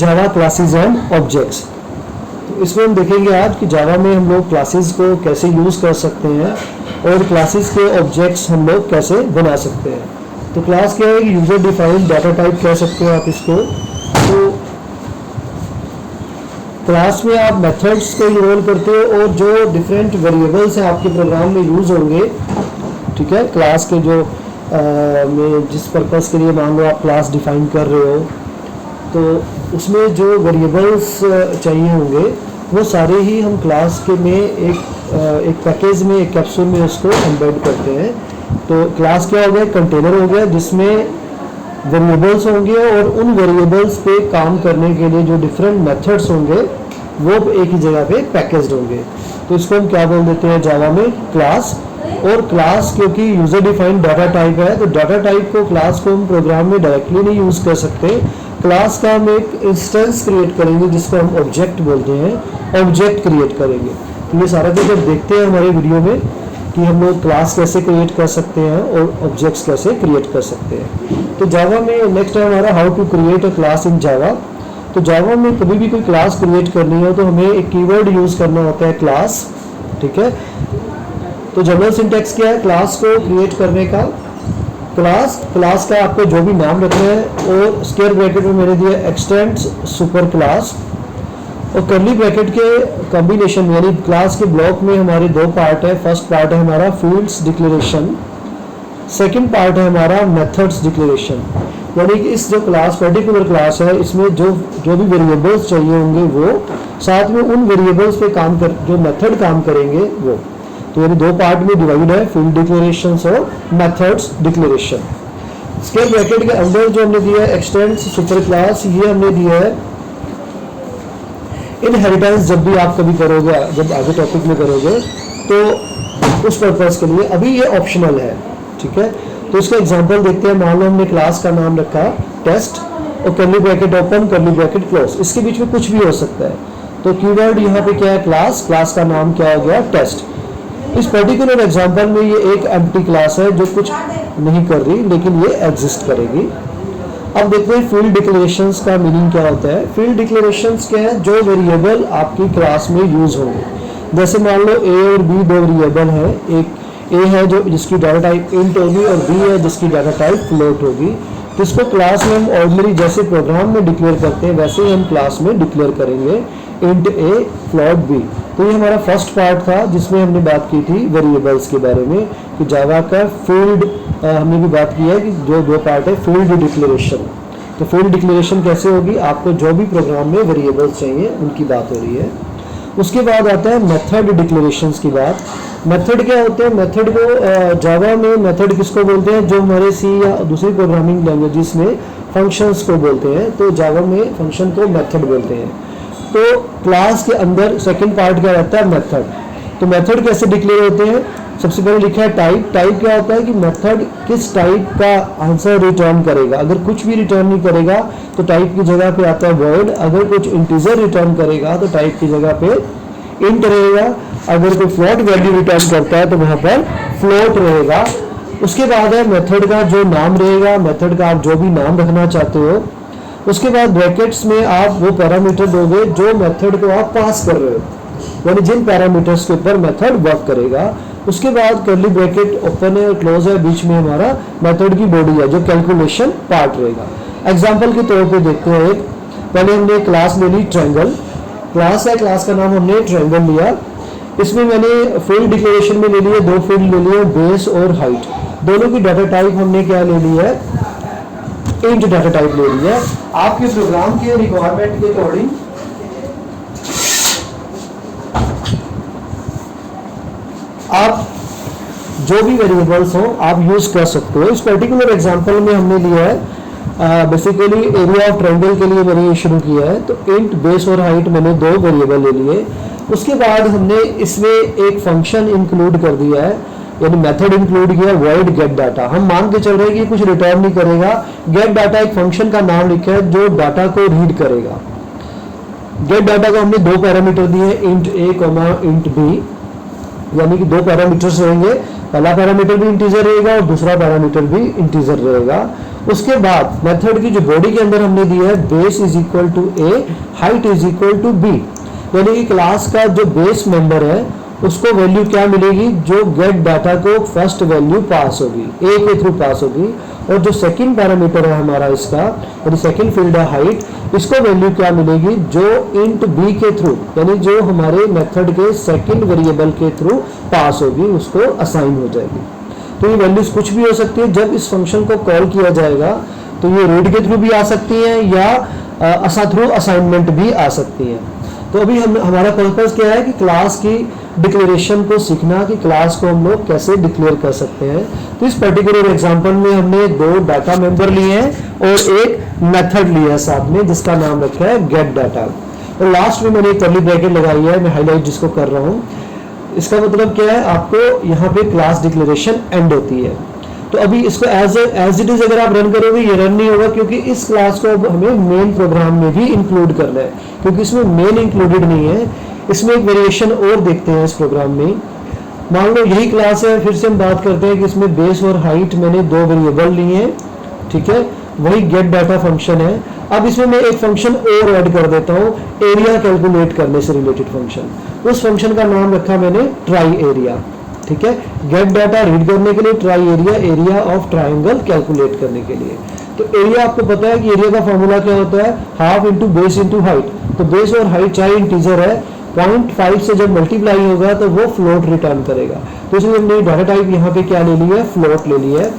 Java classes and objects. तो इसमें हम देखेंगे आज कि जावा में हम लोग क्लासेस को कैसे यूज़ कर सकते हैं और क्लासेस के ऑब्जेक्ट्स हम लोग कैसे बना सकते हैं। तो क्लास क्या है, यूजर डिफाइंड डाटा टाइप कह सकते हो आप इसको। तो क्लास में आप मेथड्स को इन्वॉल्व करते हो और जो डिफरेंट वेरिएबल्स हैं आपके प्रोग्राम में यूज़ होंगे, ठीक है, क्लास के जो में जिस पर्पस के लिए मान लो आप क्लास डिफाइन कर रहे हो, तो उसमें जो वेरिएबल्स चाहिए होंगे वो सारे ही हम क्लास के में एक पैकेज में, एक कैप्सूल में उसको एम्बेड करते हैं। तो क्लास क्या हो गया, कंटेनर हो गया जिसमें वेरिएबल्स होंगे और उन वेरिएबल्स पे काम करने के लिए जो डिफरेंट मेथड्स होंगे वो एक ही जगह पे पैकेज्ड होंगे। तो इसको हम क्या बोल देते हैं जावा में, क्लास। और क्लास क्योंकि यूजर डिफाइंड डाटा टाइप है, तो डाटा टाइप को, क्लास को हम प्रोग्राम में डायरेक्टली नहीं यूज़ कर सकते। क्लास का हम एक इंस्टेंस क्रिएट करेंगे जिसको हम ऑब्जेक्ट बोलते हैं, ऑब्जेक्ट क्रिएट करेंगे। तो ये सारा कुछ जब देखते हैं हमारे वीडियो में कि हम लोग क्लास कैसे क्रिएट कर सकते हैं और ऑब्जेक्ट्स कैसे क्रिएट कर सकते हैं। तो जावा में नेक्स्ट है हमारा how to create a class in Java. तो जावा में कभी भी कोई क्लास क्रिएट करनी हो तो हमें एक कीवर्ड यूज़ करना होता है, क्लास, ठीक है। तो जनरल सिंटैक्स क्या है क्लास को क्रिएट करने का, क्लास का आपको जो भी नाम रखना है और स्क्वायर ब्रैकेट में मैंने दिया एक्सटेंड्स सुपर क्लास, और कर्ली ब्रैकेट के कॉम्बिनेशन में, यानी क्लास के ब्लॉक में हमारे दो पार्ट है। फर्स्ट पार्ट है हमारा फील्ड्स डिक्लेरेशन, सेकंड पार्ट है हमारा मेथड्स डिक्लेरेशन। यानी कि इस जो क्लास, पर्टिकुलर क्लास है, इसमें जो भी वेरिएबल्स चाहिए होंगे वो, साथ में उन वेरिएबल्स पे काम कर जो मेथड काम करेंगे वो। तो यानी दो पार्ट में डिवाइड है, फील्ड डिक्लेरेशन और मेथड्स डिक्लेरेशन। स्क्वायर ब्रैकेट के अंदर जो हमने दिया है एक्सटेंड्स सुपर क्लास, ये हमने दिया है इनहेरिटेंस। जब भी आप कभी करोगे, जब आगे टॉपिक में करोगे तो उस पर्पस के लिए, अभी ये ऑप्शनल है, ठीक है। तो इसका एग्जांपल देखते हैं। मान लो हमने क्लास का नाम रखा टेस्ट और curly bracket open, curly bracket close, इसके बीच में कुछ भी हो सकता है। तो कीवर्ड यहाँ पे क्या है, क्लास का नाम क्या हो गया, टेस्ट। इस पर्टिकुलर एग्जांपल में ये एक एम्प्टी क्लास है जो कुछ नहीं कर रही, लेकिन ये एग्जिस्ट करेगी। अब देखते हैं फील्ड डिक्लेरेशंस का मीनिंग क्या होता है। फील्ड डिक्लेरेशंस क्या है, जो वेरिएबल आपकी क्लास में यूज होंगे। जैसे मान लो ए और बी दो वेरिएबल है, एक ए है जो जिसकी डाटा टाइप इंट होगी और बी है जिसकी डाटा टाइप फ्लोट होगी। तो इसको क्लास में हम ऑर्डिनरी जैसे प्रोग्राम में डिक्लेयर करते हैं वैसे ही हम क्लास में डिक्लेयर करेंगे, इंट ए फ्लोट बी। तो ये हमारा फर्स्ट पार्ट था जिसमें हमने बात की थी वेरिएबल्स के बारे में कि जावा का फील्ड, हमने भी बात की है कि जो दो पार्ट है फील्ड डिक्लेरेशन। तो फील्ड डिक्लेरेशन कैसे होगी, आपको जो भी प्रोग्राम में वेरिएबल्स चाहिए उनकी बात हो रही है। उसके बाद आता है मेथड डिक्लेरेशंस की बात। मेथड क्या होते हैं, मेथड को जावा में मेथड किसको बोलते हैं, जो हमारे सी या दूसरी प्रोग्रामिंग लैंग्वेजेस में फंक्शंस को बोलते हैं, तो जावा में फंक्शन को मेथड बोलते हैं। तो क्लास के अंदर सेकंड पार्ट क्या रहता है, मेथड। तो मेथड कैसे डिक्लेयर होते हैं, सबसे पहले लिखा है टाइप। टाइप क्या होता है कि मेथड किस टाइप का आंसर रिटर्न करेगा। अगर कुछ भी रिटर्न नहीं करेगा तो टाइप की जगह पे आता है वर्ड। अगर कुछ इंटीजर रिटर्न करेगा तो टाइप की जगह पे इंट रहेगा। अगर कोई फ्लोट वैल्यू रिटर्न करता है तो वहाँ पर फ्लोट रहेगा। उसके बाद है मेथड का जो नाम रहेगा, मेथड का आप जो भी नाम रखना चाहते हो। उसके बाद ब्रैकेट्स में आप वो पैरामीटर दोगे जो मेथड को आप पास कर रहे हो, यानी जिन पैरामीटर्स के ऊपर मेथड वर्क करेगा। उसके बाद कर्ली ब्रैकेट ओपन है और क्लोज है, बीच में हमारा मेथड की बॉडी है जो कैलकुलेशन पार्ट रहेगा। एग्जांपल के तौर पे देखते हैं, एक पहले हमने क्लास ले ली ट्रायंगल, क्लास है, क्लास का नाम हमने ट्रायंगल लिया। इसमें मैंने फील्ड डिक्लेरेशन में ले लिए दो फील्ड ले लिए, बेस और हाइट। दोनों की डाटा टाइप हमने क्या ले ली है, इंट डाटा टाइप ले ली है। आपके प्रोग्राम के रिक्वायरमेंट के अकॉर्डिंग आप जो भी वेरिएबल्स हो आप यूज कर सकते हो। इस पर्टिकुलर एग्जांपल में हमने लिया है बेसिकली एरिया ऑफ ट्रायंगल के लिए मैंने ये शुरू किया है। तो इंट, बेस और हाइट मैंने दो वेरिएबल ले लिए। उसके बाद हमने इसमें एक फंक्शन इंक्लूड कर दिया है, यानी मेथड इंक्लूड किया, वॉइड गेट डाटा। हम मान के चल रहे हैं कि कुछ रिटर्न नहीं करेगा। गेट डाटा एक फंक्शन का नाम लिखा है जो डाटा को रीड करेगा। गेट डाटा को हमने दो पैरामीटर दिए, इंट ए कॉमा इंट बी, यानी कि दो पैरामीटर्स रहेंगे। पहला पैरामीटर भी इंटीजर रहेगा और दूसरा पैरामीटर भी इंटीजर रहेगा। उसके बाद मेथड की जो बॉडी के अंदर हमने दिया है base is equal to A, height is equal to B, यानी कि क्लास का जो बेस मेंबर है उसको वैल्यू क्या मिलेगी, जो गेट डाटा को फर्स्ट वैल्यू पास होगी, ए के थ्रू पास होगी, और जो सेकंड पैरामीटर है हमारा इसका, यानी सेकंड फील्ड है हाइट, इसको वैल्यू क्या मिलेगी, जो इंट बी के थ्रू, यानी जो हमारे मेथड के सेकंड वेरिएबल के थ्रू पास होगी, उसको असाइन हो जाएगी। तो ये वैल्यूज कुछ भी हो सकती है। जब इस फंक्शन को कॉल किया जाएगा तो ये रीड के थ्रू भी आ सकती है या थ्रू असाइनमेंट भी आ सकती है। तो अभी हमारा पर्पस क्या है कि क्लास की डिक्लेरेशन को सीखना, कि क्लास को हम लोग कैसे डिक्लेयर कर सकते हैं। तो इस पर्टिकुलर एग्जांपल में हमने 2 डाटा मेंबर लिए हैं और एक मेथड लिया है साथ में, जिसका नाम रखा है गेट डाटा, और लास्ट में मैंने एक कर्ली ब्रैकेट लगाई है, मैं हाईलाइट जिसको कर रहा हूँ। इसका मतलब क्या है, आपको यहाँ पे क्लास डिक्लेरेशन एंड होती है। तो अभी इसको एज इट इज अगर आप रन करोगे ये रन नहीं होगा, क्योंकि इस क्लास को अब हमें मेन प्रोग्राम में भी इंक्लूड करना है, क्योंकि इसमें मेन इंक्लूडेड नहीं है। इसमें एक वेरिएशन और देखते हैं इस प्रोग्राम में। मान लो यही क्लास है, फिर से हम बात करते हैं कि इसमें बेस और हाइट मैंने 2 वेरिएबल लिए हैं, ठीक है, वही गेट डाटा फंक्शन है। अब इसमें मैं एक फंक्शन और ऐड कर देता हूँ, एरिया कैलकुलेट करने से रिलेटेड फंक्शन। उस फंक्शन का नाम रखा मैंने ट्राई एरिया, ठीक है, गेट डाटा रीड करने के लिए, try area, area of triangle calculate करने के लिए। तो एरिया आपको पता है कि एरिया का फॉर्मूला क्या होता है, half into base into height. तो बेस और हाइट चाहे इंटीजर है, 0.5 से जब मल्टीप्लाई होगा तो वो फ्लोट रिटर्न करेगा। तो इसलिए हमने डाटा टाइप यहाँ पे क्या ले लिया है, फ्लोट ले लिया है।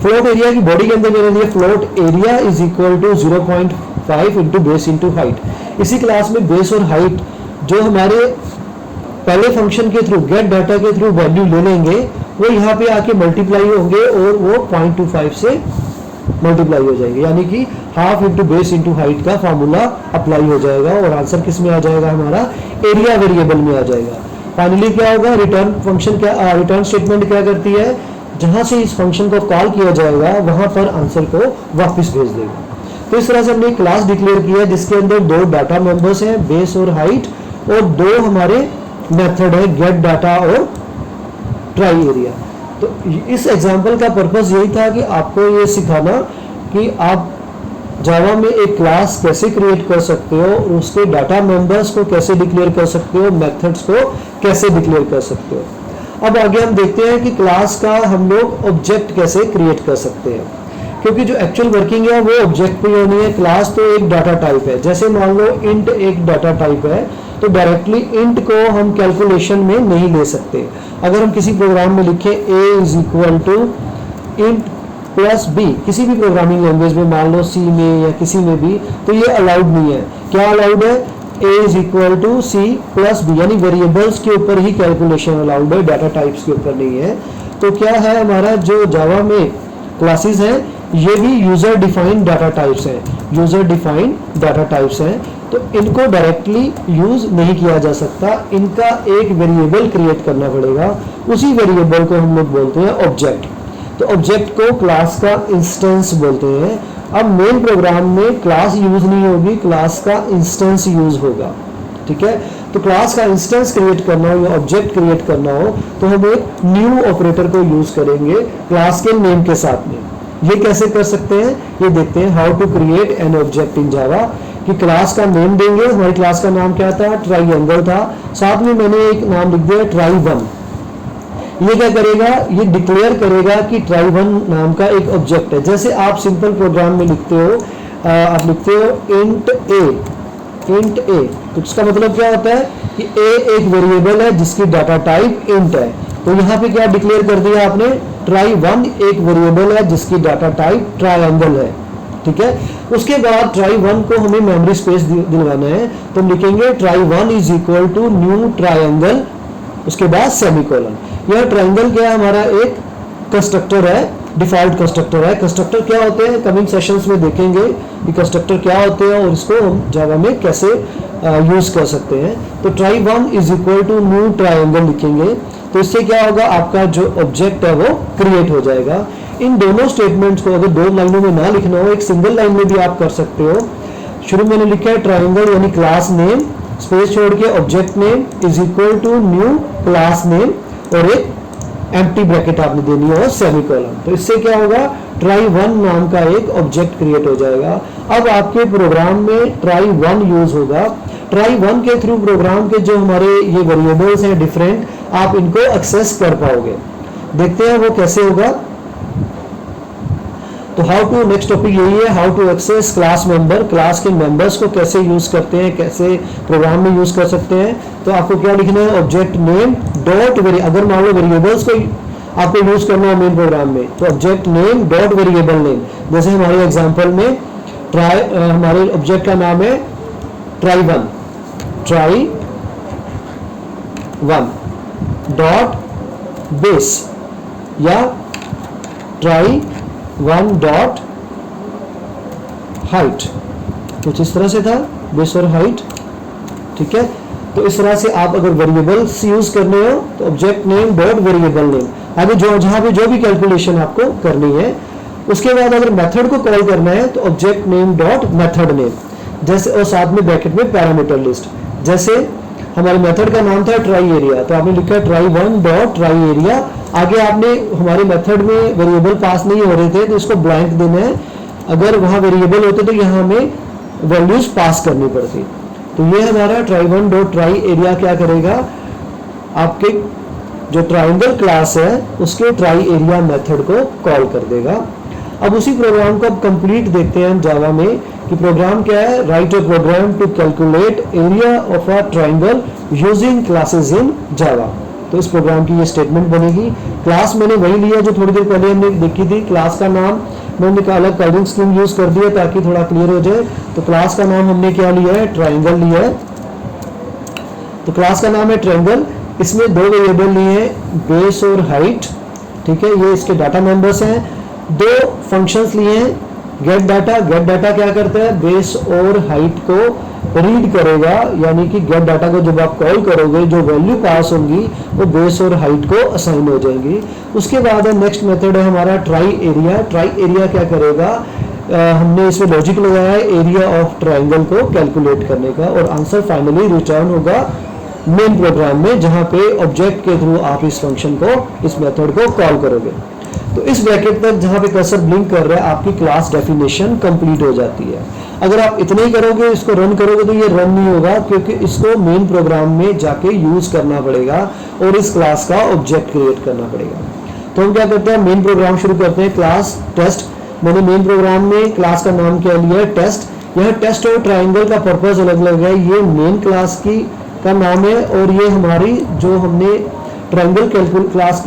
फ्लोट एरिया की बॉडी के अंदर मैंने दिया float area is equal to 0.5 into base into height. इसी क्लास में बेस और हाइट जो हमारे पहले फंक्शन के थ्रू, गेट डाटा के थ्रू वैल्यू ले लेंगे, वो यहाँ पे आके मल्टीप्लाई होंगे और वो 0.25 से मल्टीप्लाई हो जाएंगे, यानी कि half into base into height का फॉर्मूला अप्लाई हो जाएगा और आंसर किस में आ जाएगा, हमारा एरिया वेरिएबल में आ जाएगा। फाइनली क्या होगा, रिटर्न फंक्शन क्या, रिटर्न स्टेटमेंट क्या करती है, जहां से इस फंक्शन को कॉल किया जाएगा वहां पर आंसर को वापस भेज देगा। तो इस तरह से हमने क्लास डिक्लेयर किया है जिसके अंदर 2 डाटा मेंबर्स हैं, बेस और हाइट, और 2 हमारे मेथड है, गेट डाटा और ट्राई एरिया। तो इस एग्जांपल का पर्पस यही था कि आपको ये सिखाना कि आप जावा में एक क्लास कैसे क्रिएट कर सकते हो, उसके डाटा मेंबर्स को कैसे डिक्लेयर कर सकते हो, मेथड्स को कैसे डिक्लेयर कर सकते हो। अब आगे हम देखते हैं कि क्लास का हम लोग ऑब्जेक्ट कैसे क्रिएट कर सकते हैं, क्योंकि जो एक्चुअल वर्किंग है वो ऑब्जेक्ट पे होनी है। क्लास तो एक डाटा टाइप है, जैसे मान लो इंट एक डाटा टाइप है, तो डायरेक्टली इंट को हम कैलकुलेशन में नहीं ले सकते। अगर हम किसी प्रोग्राम में लिखें a is equal to int plus B, किसी भी प्रोग्रामिंग लैंग्वेज में, मान लो सी में या किसी में भी, तो ये अलाउड नहीं है। क्या अलाउड है, a is equal to C plus B, यानी वेरिएबल्स के ऊपर ही कैलकुलेशन अलाउड है, डाटा टाइप्स के ऊपर नहीं है। तो क्या है, हमारा जो जावा में क्लासेस हैं ये भी यूजर डिफाइंड डाटा टाइप्स हैं, यूजर डिफाइंड डाटा टाइप्स हैं। तो इनको डायरेक्टली यूज नहीं किया जा सकता, इनका एक वेरिएबल क्रिएट करना पड़ेगा। उसी वेरिएबल को हम लोग बोलते हैं ऑब्जेक्ट। तो ऑब्जेक्ट को क्लास का इंस्टेंस बोलते हैं। अब मेन प्रोग्राम में क्लास यूज नहीं होगी, क्लास का इंस्टेंस यूज होगा, ठीक है। तो क्लास का इंस्टेंस क्रिएट करना हो या ऑब्जेक्ट क्रिएट करना हो तो हम एक न्यू ऑपरेटर को यूज करेंगे क्लास के नेम के साथ में। ये कैसे कर सकते हैं, ये देखते हैं, how to create an object in Java. कि क्लास का नेम देंगे, हमारी क्लास का नाम क्या था, ट्राइएंगल था, साथ में मैंने एक नाम लिख दिया ट्राई1। ये क्या करेगा, ये डिक्लेयर करेगा कि ट्राई1 नाम का एक ऑब्जेक्ट है। जैसे आप सिंपल प्रोग्राम में लिखते हो, आप लिखते हो इंट ए, तो इसका मतलब क्या होता है कि ए एक वेरिएबल है जिसकी डाटा टाइप इंट है। तो यहाँ पे क्या डिक्लेयर कर दिया आपने, ट्राई1 एक वेरिएबल है जिसकी डाटा टाइप ट्राइएंगल है, ठीक है। उसके बाद ट्राई1 को हमें मेमोरी स्पेस दिलवाना है, तो हम लिखेंगे ट्राई1 is equal to new triangle, उसके बाद सेमीकोलन। यह ट्राइएंगल क्या है, हमारा एक कंस्ट्रक्टर है, डिफॉल्ट कंस्ट्रक्टर है। कंस्ट्रक्टर क्या होते हैं, कमिंग सेशंस में देखेंगे कि कंस्ट्रक्टर क्या होते हैं और इसको हम जावा में कैसे यूज कर सकते हैं। तो ट्राई1 is equal to new triangle लिखेंगे, तो इससे क्या होगा, आपका जो ऑब्जेक्ट है वो क्रिएट हो जाएगा। इन दोनों स्टेटमेंट्स को अगर 2 लाइनों में ना लिखना हो, एक सिंगल लाइन में भी आप कर सकते हो। शुरू में मैंने लिखा है ट्राइएंगल यानी क्लास नेम, स्पेस छोड़ के object name is equal to new class name और एक एम्प्टी ब्रैकेट आपने देनी है और सेमीकोलन। तो इससे क्या होगा, try1 नाम का एक ऑब्जेक्ट क्रिएट हो जाएगा। अब आपके प्रोग्राम में try1 यूज होगा। try1 के थ्रू प्रोग्राम के जो हमारे ये वेरिएबल्स हैं डिफरेंट, आप इनको एक्सेस कर पाओगे। देखते हैं वो कैसे होगा। तो हाउ टू, नेक्स्ट टॉपिक यही है, how to access class member. Class के मेंबर्स को कैसे यूज करते हैं, कैसे प्रोग्राम में यूज कर सकते हैं। तो आपको क्या लिखना है, ऑब्जेक्ट नेम डॉट वेरी, अगर मान लो वेरिएबल्स को आपको यूज करना है मेन प्रोग्राम में, तो object name dot variable name. जैसे हमारे एग्जांपल में हमारे ऑब्जेक्ट का नाम है try1 डॉट बेस या try1 डॉट हाइट, कुछ इस तरह से था, बेस और हाइट। ठीक है, तो इस तरह से आप अगर वेरिएबल्स यूज करने हो तो object name dot variable name, आगे जहां पे जो भी कैलकुलेशन आपको करनी है। उसके बाद अगर मेथड को कॉल करना है तो object name dot method name, जैसे, और साथ में ब्रैकेट में पैरामीटर लिस्ट। जैसे हमारे मेथड का नाम था ट्राई एरिया, तो आपने लिखा try1 डॉट ट्राई एरिया। आगे आपने हमारे मेथड में वेरिएबल पास नहीं हो रहे थे तो इसको ब्लैंक देना है, अगर वहां वेरिएबल होते तो यहाँ हमें वैल्यूज पास करनी पड़ती। तो ये हमारा try1 डॉट ट्राई एरिया क्या करेगा, आपके जो ट्राइंगल क्लास है उसके ट्राई एरिया मेथड को कॉल कर देगा। अब उसी प्रोग्राम को अब कंप्लीट देखते हैं हम जावा में कि प्रोग्राम क्या है, write a program to calculate area of a triangle using classes in Java. तो इस प्रोग्राम की ये स्टेटमेंट बनेगी। क्लास मैंने वही लिया जो थोड़ी देर पहले हमने देखी थी। क्लास का नाम मैंने अलग कॉलिंग स्कीम यूज कर दिया ताकि थोड़ा क्लियर हो जाए। तो क्लास का नाम हमने क्या लिया है, ट्राइंगल लिया है। तो क्लास का नाम है ट्राइंगल, इसमें दो वेरिएबल लिए हैं, बेस और हाइट। ठीक है, ये इसके डाटा मेंबर्स हैं। दो फंक्शंस लिए हैं, गेट डाटा। गेट डाटा क्या करता है, बेस और हाइट को रीड करेगा, यानी कि गेट डाटा को जब आप कॉल करोगे जो वैल्यू पास होंगी वो बेस और हाइट को असाइन हो जाएंगी। उसके बाद नेक्स्ट मेथड है हमारा ट्राई एरिया। ट्राई एरिया क्या करेगा, हमने इसमें लॉजिक लगाया है एरिया ऑफ ट्राइंगल को कैलकुलेट करने का, और आंसर फाइनली रिटर्न होगा मेन प्रोग्राम में, जहां पे ऑब्जेक्ट के थ्रू आप इस फंक्शन को, इस मेथड को कॉल करोगे। तो इस ब्रैकेट तक जहां पे कर्सर ब्लिंक कर रहा है आपकी क्लास डेफिनेशन कंप्लीट हो जाती है। अगर आप इतना ही करोगे, इसको रन करोगे, तो ये रन नहीं होगा, क्योंकि इसको मेन प्रोग्राम में जाके यूज करना पड़ेगा और इस क्लास का ऑब्जेक्ट क्रिएट करना पड़ेगा। तो हम क्या करते हैं, मेन प्रोग्राम शुरू करते हैं। क्लास टेस्ट, मैंने मेन प्रोग्राम में क्लास का नाम क्या लिया है, टेस्ट। यह टेस्ट और ट्राइंगल का पर्पज अलग अलग है। ये मेन क्लास की का नाम है, और ये हमारी जो हमने ट्राइंगल क्लास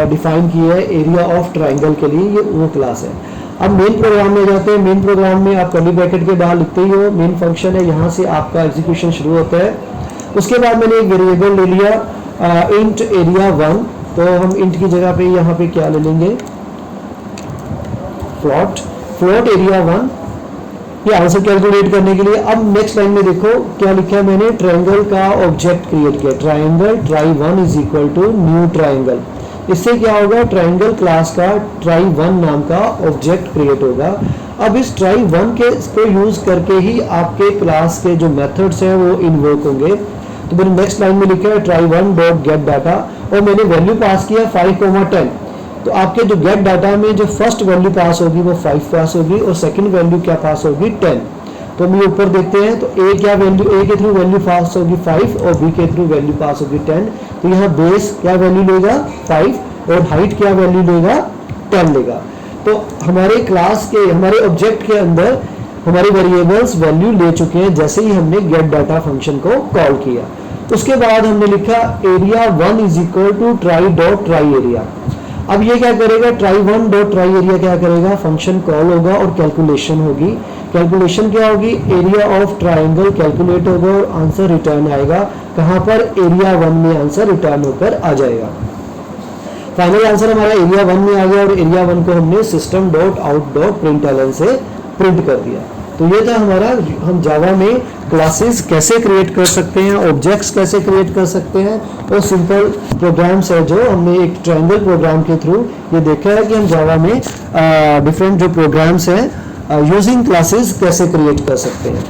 डिफाइन की है एरिया ऑफ ट्राइंगल के लिए, ये वो क्लास है। अब मेन प्रोग्राम में जाते हैं। मेन प्रोग्राम में आप कर्ली ब्रैकेट के बाहर लिखते ही हो मेन फंक्शन है, यहाँ से आपका एग्जीक्यूशन शुरू होता है। उसके बाद मैंने एक वेरिएबल ले लिया इंट एरिया 1, तो हम इंट की जगह पे यहाँ पे क्या ले लेंगे, फ्लोट एरिया 1, ये आंसर कैलकुलेट करने के लिए। अब नेक्स्ट लाइन में देखो क्या लिखा है मैंने, ट्राइंगल का ऑब्जेक्ट क्रिएट किया, triangle try1 is equal to new triangle. इससे क्या होगा, ट्राइंगल क्लास का try1 नाम का ऑब्जेक्ट क्रिएट होगा। अब इस try1 के इसको यूज करके ही आपके क्लास के जो मेथड्स हैं वो इन्वोक होंगे। तो मैंने नेक्स्ट लाइन में लिखा है try1 डॉट गेट डाटा, और मैंने वैल्यू पास किया 5,10। तो आपके जो गेट डाटा में जो फर्स्ट वैल्यू पास होगी वो 5 पास होगी, और सेकंड वैल्यू क्या पास होगी, 10। तो हम ये ऊपर देखते हैं, तो ए क्या वैल्यू, ए के थ्रू वैल्यू पास होगी 5 और बी के थ्रू वैल्यू पास होगी 10। तो यहाँ बेस क्या वैल्यू लेगा 5 और हाइट क्या वैल्यू लेगा 10 लेगा। तो हमारे क्लास के, हमारे ऑब्जेक्ट के अंदर हमारे वेरिएबल्स वैल्यू ले चुके हैं जैसे ही हमने गेट डाटा फंक्शन को कॉल किया। उसके बाद हमने लिखा area 1 is equal to try dot try area. अब ये क्या करेगा, try1 डॉट ट्राई एरिया क्या करेगा, फंक्शन कॉल होगा और कैलकुलेशन होगी। कैलकुलेशन क्या होगी, एरिया ऑफ ट्राइंगल कैलकुलेट होगा और आंसर रिटर्न आएगा। कहां पर, एरिया 1 में आंसर रिटर्न होकर आ जाएगा। फाइनल आंसर हमारा एरिया 1 में आ गया, और एरिया 1 को हमने system dot out dot println से प्रिंट कर दिया। तो ये था हमारा, हम जावा में क्लासेस कैसे क्रिएट कर सकते हैं, ऑब्जेक्ट्स कैसे क्रिएट कर सकते हैं, और सिंपल प्रोग्राम्स है जो हमने एक ट्रायंगल प्रोग्राम के थ्रू ये देखा है कि हम जावा में डिफरेंट जो प्रोग्राम्स हैं यूजिंग क्लासेस कैसे क्रिएट कर सकते हैं।